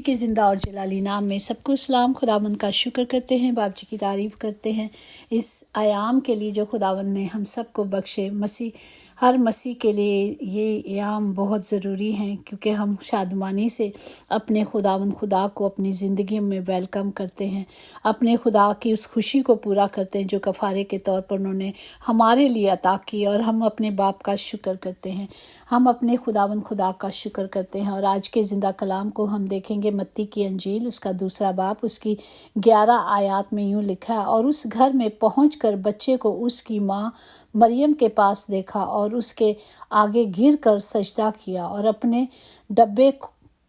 के ज़िंदा और जलाली नाम में सबको सलाम। खुदावंद का शुक्र करते हैं, बाप जी की तारीफ़ करते हैं इस आयाम के लिए जो खुदावंद ने हम सबको बख्शे। हर मसीह के लिए ये आयाम बहुत ज़रूरी हैं, क्योंकि हम शादमानी से अपने खुदा को अपनी ज़िंदगी में वेलकम करते हैं, अपने खुदा की उस खुशी को पूरा करते हैं जो कफ़ारे के तौर पर उन्होंने हमारे लिए अता की, और हम अपने बाप का शुक्र करते हैं, हम अपने खुदा का शुक्र करते हैं। और आज के ज़िंदा कलाम को हम देखेंगे मत्ती की अंजील उसका 2 बाब उसकी 11 आयत में यूँ लिखा है, और उस घर में पहुंचकर बच्चे को उसकी माँ मरियम के पास देखा और उसके आगे गिर कर सजदा किया, और अपने डब्बे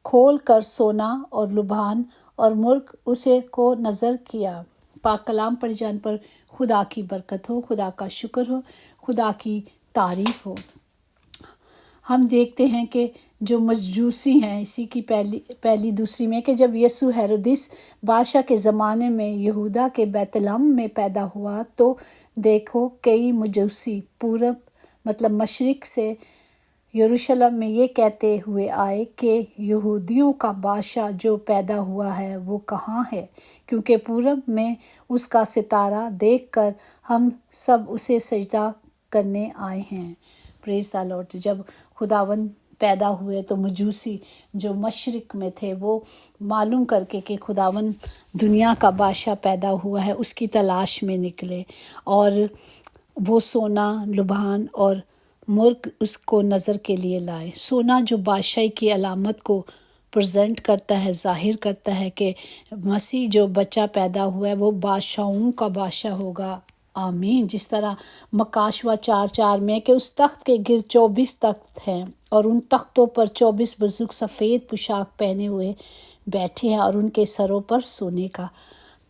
खोल कर सोना और लुभान और मुर्ग उसे को नज़र किया। पाक कलाम पढ़ जान पर खुदा की बरकत हो, खुदा का शुक्र हो, खुदा की तारीफ हो। हम देखते हैं कि जो मजूसी हैं, इसी की पहली दूसरी में, कि जब यीशु हेरोदिस बादशाह के ज़माने में यहूदा के बैतलहम में पैदा हुआ, तो देखो कई मजूसी पूरब मतलब मशरिक से यरूशलेम में ये कहते हुए आए कि यहूदियों का बादशाह जो पैदा हुआ है वो कहाँ है, क्योंकि पूरब में उसका सितारा देखकर हम सब उसे सजदा करने आए हैं। Praise the Lord. जब खुदावंद पैदा हुए तो मजूसी जो मशरिक में थे वो मालूम करके कि खुदावंद दुनिया का बादशाह पैदा हुआ है उसकी तलाश में निकले, और वो सोना लुभान और मुर्ग उसको नज़र के लिए लाए। सोना जो बादशाही की अलामत को प्रेजेंट करता है, ज़ाहिर करता है कि मसीह जो बच्चा पैदा हुआ है वो बादशाहों का बादशाह होगा। आमीन। जिस तरह मकाशवा 4:4 में कि उस तख्त के गिर 24 तख्त हैं, और उन तख्तों पर 24 बुजुर्ग सफ़ेद पोशाक पहने हुए बैठे हैं, और उनके सरों पर सोने का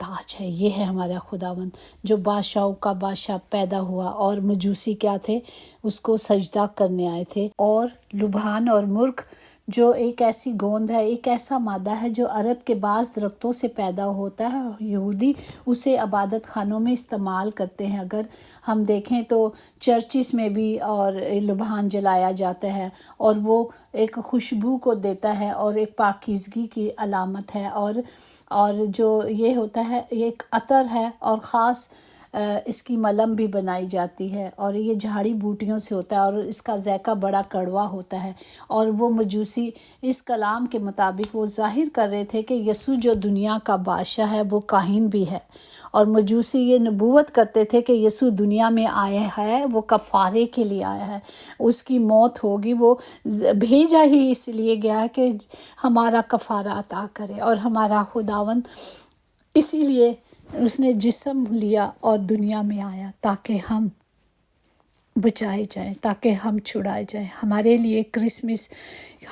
ताज है। ये है हमारा खुदावंद जो बादशाहों का बादशाह पैदा हुआ। और मजूसी क्या थे, उसको सजदा करने आए थे। और लुभान और मुर्ग जो एक ऐसी गोंद है, एक ऐसा मादा है जो अरब के बाज़ दरख्तों से पैदा होता है, यहूदी उसे इबादत खानों में इस्तेमाल करते हैं। अगर हम देखें तो चर्चिस में भी और लुभान जलाया जाता है, और वो एक खुशबू को देता है और एक पाकीज़गी की अलामत है। और जो ये होता है ये एक अतर है, और ख़ास इसकी मलम भी बनाई जाती है, और ये झाड़ी बूटियों से होता है, और इसका ज़ायका बड़ा कड़वा होता है। और वो मजूसी इस कलाम के मुताबिक वो ज़ाहिर कर रहे थे कि यीशु जो दुनिया का बादशाह है वो काहिन भी है, और मजूसी ये नबूवत करते थे कि यीशु दुनिया में आया है, वो कफ़ारे के लिए आया है, उसकी मौत होगी, वो भेजा ही इसलिए गया है कि हमारा कफ़ारा अता करे। और हमारा खुदावंद इसीलिए उसने जिस्म लिया और दुनिया में आया ताकि हम बचाए जाएं, ताकि हम छुड़ाए जाएं। हमारे लिए क्रिसमस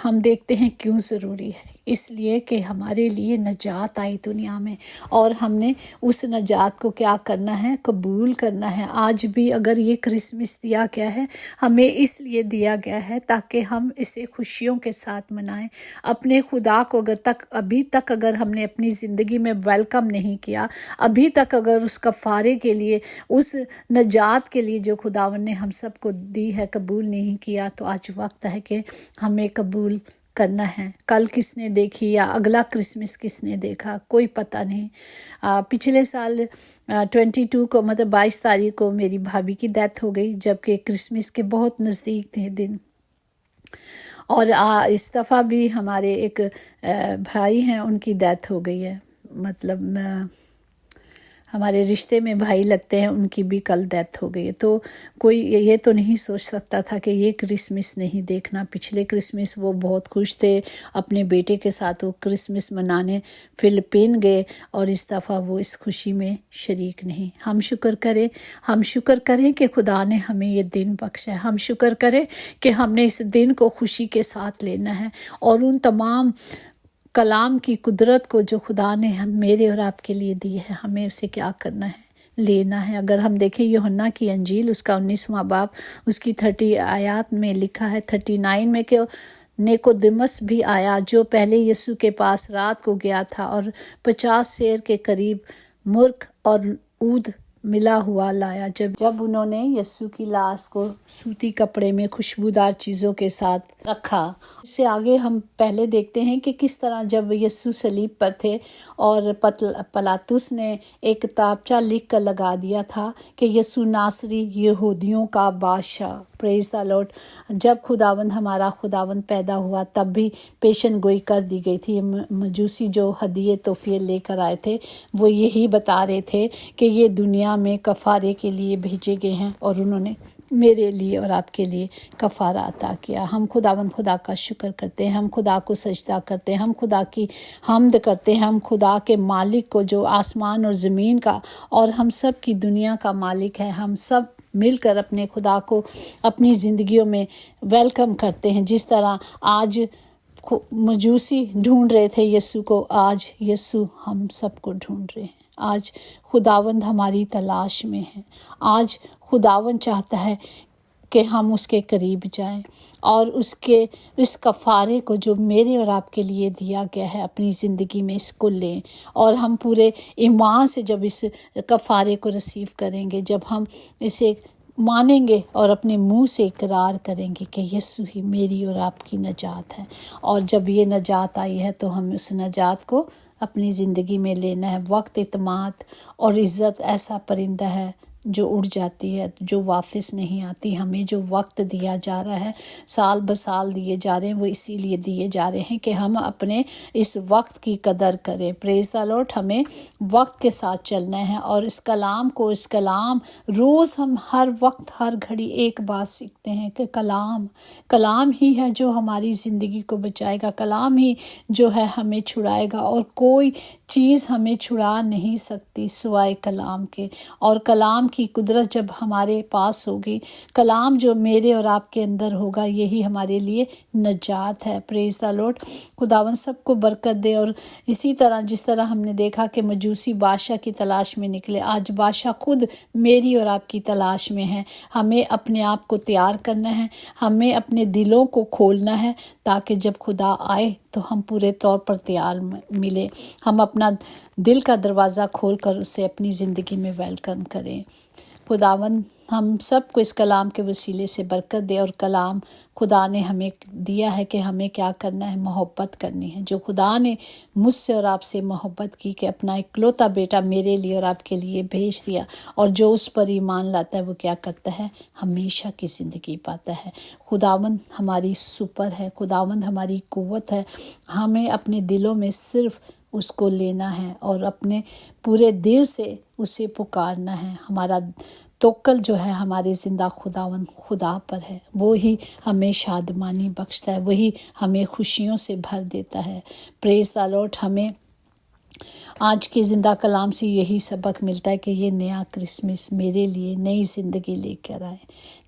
हम देखते हैं क्यों ज़रूरी है, इसलिए कि हमारे लिए नजात आई दुनिया में, और हमने उस नजात को क्या करना है, कबूल करना है। आज भी अगर ये क्रिसमस दिया गया है, हमें इसलिए दिया गया है ताकि हम इसे खुशियों के साथ मनाएं। अपने खुदा को अभी तक अगर हमने अपनी ज़िंदगी में वेलकम नहीं किया, अभी तक अगर उस कफ़ारे के लिए, उस नजात के लिए जो खुदावन ने हम सबको दी है, कबूल नहीं किया, तो आज वक्त है कि हमें कबूल करना है। कल किसने देखी या अगला क्रिसमस किसने देखा, कोई पता नहीं। पिछले साल 22 को मतलब 22 तारीख को मेरी भाभी की डेथ हो गई, जबकि क्रिसमस के बहुत नज़दीक थे दिन। और इस दफ़ा भी हमारे एक भाई हैं, उनकी डेथ हो गई है, मतलब हमारे रिश्ते में भाई लगते हैं, उनकी भी कल डेथ हो गई है। तो कोई ये तो नहीं सोच सकता था कि ये क्रिसमस नहीं देखना। पिछले क्रिसमस वो बहुत खुश थे, अपने बेटे के साथ वो क्रिसमस मनाने फिलिपीन गए, और इस दफ़ा वो इस खुशी में शरीक नहीं। हम शुक्र करें कि खुदा ने हमें ये दिन बख्शा है। हम शुक्र करें कि हमने इस दिन को खुशी के साथ लेना है, और उन तमाम कलाम की कुदरत को जो खुदा ने हम मेरे और आपके लिए दी है, हमें उसे क्या करना है, लेना है। अगर हम देखें यूहन्ना की अंजील उसका 19वां बाब उसकी 30 आयत में लिखा है 39 में कि निकोदेमस भी आया जो पहले यीशु के पास रात को गया था, और 50 सेर के करीब मुर्ग और ऊद ملا ہوا لایا۔ جب انہوں نے یسوع کی لاش کو سوتی کپڑے میں خوشبودار چیزوں کے ساتھ رکھا۔ اس سے آگے ہم پہلے دیکھتے ہیں کہ کس طرح جب یسوع صلیب پر تھے اور پلاطس نے ایک کتابچہ لکھ کر لگا دیا تھا کہ یسوع ناصری یہودیوں کا بادشاہ۔ پریز دی لارڈ۔ جب خداوند ہمارا خداوند پیدا ہوا تب بھی پیشن گوئی کر دی گئی تھی۔ مجوسی جو ہدیے تحفے لے کر آئے تھے وہ یہی بتا رہے تھے کہ یہ دنیا میں کفارے کے لیے بھیجے گئے ہیں، اور انہوں نے میرے لیے اور آپ کے لیے کفارہ عطا کیا۔ ہم خداوند خدا کا شکر کرتے ہیں، ہم خدا کو سجدہ کرتے ہیں، ہم خدا کی حمد کرتے ہیں، ہم خدا کے مالک کو جو آسمان اور زمین کا اور ہم سب کی دنیا کا مالک ہے، ہم سب مل کر اپنے خدا کو اپنی زندگیوں میں ویلکم کرتے ہیں۔ جس طرح آج مجوسی ڈھونڈ رہے تھے یسوع کو، آج یسوع ہم سب کو ڈھونڈ رہے ہیں۔ آج خداوند ہماری تلاش میں ہے۔ آج خداوند چاہتا ہے کہ ہم اس کے قریب جائیں اور اس کفارے کو جو میرے اور آپ کے لیے دیا گیا ہے اپنی زندگی میں اس کو لیں، اور ہم پورے ایمان سے جب اس کفارے کو ریسیو کریں گے، جب ہم اسے مانیں گے اور اپنے منہ سے اقرار کریں گے کہ یسوع ہی میری اور آپ کی نجات ہے، اور جب یہ نجات آئی ہے تو ہم اس نجات کو اپنی زندگی میں لینا ہے۔ وقت، اعتماد اور عزت ایسا پرندہ ہے جو اڑ جاتی ہے، جو واپس نہیں آتی۔ ہمیں جو وقت دیا جا رہا ہے، سال بسال دیے جا رہے ہیں، وہ اسی لیے دیے جا رہے ہیں کہ ہم اپنے اس وقت کی قدر کریں۔ پریز دی لارڈ۔ ہمیں وقت کے ساتھ چلنا ہے، اور اس کلام روز ہم ہر وقت ہر گھڑی ایک بات سیکھتے ہیں کہ کلام ہی ہے جو ہماری زندگی کو بچائے گا، کلام ہی جو ہے ہمیں چھڑائے گا، اور کوئی چیز ہمیں چھڑا نہیں سکتی سوائے کلام کے۔ اور کلام کی قدرت جب ہمارے پاس ہوگی، کلام جو میرے اور آپ کے اندر ہوگا، یہی ہمارے لیے نجات ہے۔ پریز دی لارڈ۔ خداوند سب کو برکت دے۔ اور اسی طرح جس طرح ہم نے دیکھا کہ مجوسی بادشاہ کی تلاش میں نکلے، آج بادشاہ خود میری اور آپ کی تلاش میں ہے۔ ہمیں اپنے آپ کو تیار کرنا ہے، ہمیں اپنے دلوں کو کھولنا ہے تاکہ جب خدا آئے تو ہم پورے طور پر تیار ملے۔ ہم اپنا دل کا دروازہ کھول کر اسے اپنی زندگی میں ویلکم کریں۔ خداوند ہم سب کو اس کلام کے وسیلے سے برکت دے، اور کلام خدا نے ہمیں دیا ہے کہ ہمیں کیا کرنا ہے، محبت کرنی ہے۔ جو خدا نے مجھ سے اور آپ سے محبت کی کہ اپنا اکلوتا بیٹا میرے لیے اور آپ کے لیے بھیج دیا، اور جو اس پر ایمان لاتا ہے وہ کیا کرتا ہے، ہمیشہ کی زندگی پاتا ہے۔ خداوند ہماری سپر ہے، خداوند ہماری قوت ہے۔ ہمیں اپنے دلوں میں صرف اس کو لینا ہے اور اپنے پورے دل سے اسے پکارنا ہے۔ ہمارا توکل جو ہے ہمارے زندہ خداوند خدا پر ہے، وہی ہمیں شادمانی بخشتا ہے، وہی ہمیں خوشیوں سے بھر دیتا ہے۔ پریز دی لارڈ۔ ہمیں آج کے زندہ کلام سے یہی سبق ملتا ہے کہ یہ نیا کرسمس میرے لیے نئی زندگی لے کر آئے۔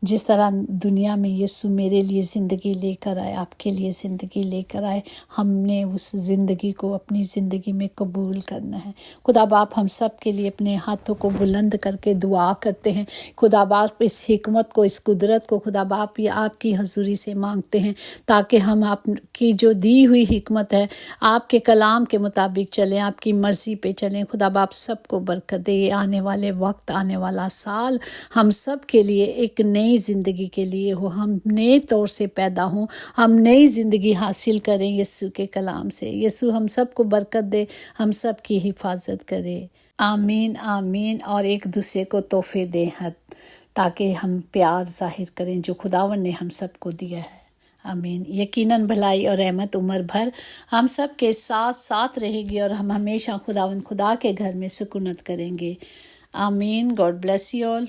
جس طرح دنیا میں یسوع میرے لیے زندگی لے کر آئے، آپ کے لیے زندگی لے کر آئے، ہم نے اس زندگی کو اپنی زندگی میں قبول کرنا ہے۔ خدا باپ ہم سب کے لیے اپنے ہاتھوں کو بلند کر کے دعا کرتے ہیں۔ خدا باپ اس حکمت کو، اس قدرت کو خدا باپ یہ آپ کی حضوری سے مانگتے ہیں تاکہ ہم آپ کی جو دی ہوئی حکمت ہے، آپ کے کلام کے مطابق چلیں، آپ کی مرضی پہ چلیں۔ خدا باپ سب کو برکت دے۔ یہ آنے والے وقت، آنے والا سال ہم سب کے لیے ایک نئی زندگی کے لیے ہو، ہم نئے طور سے پیدا ہوں، ہم نئی زندگی حاصل کریں یسوع کے کلام سے۔ یسوع ہم سب کو برکت دے، ہم سب کی حفاظت کرے۔ آمین آمین۔ اور ایک دوسرے کو تحفے دیں تاکہ ہم پیار ظاہر کریں جو خداوند نے ہم سب کو دیا ہے۔ آمین۔ یقیناً بھلائی اور رحمت عمر بھر ہم سب کے ساتھ رہے گی، اور ہم ہمیشہ خداوند خدا کے گھر میں سکونت کریں گے۔ آمین۔ God bless you all.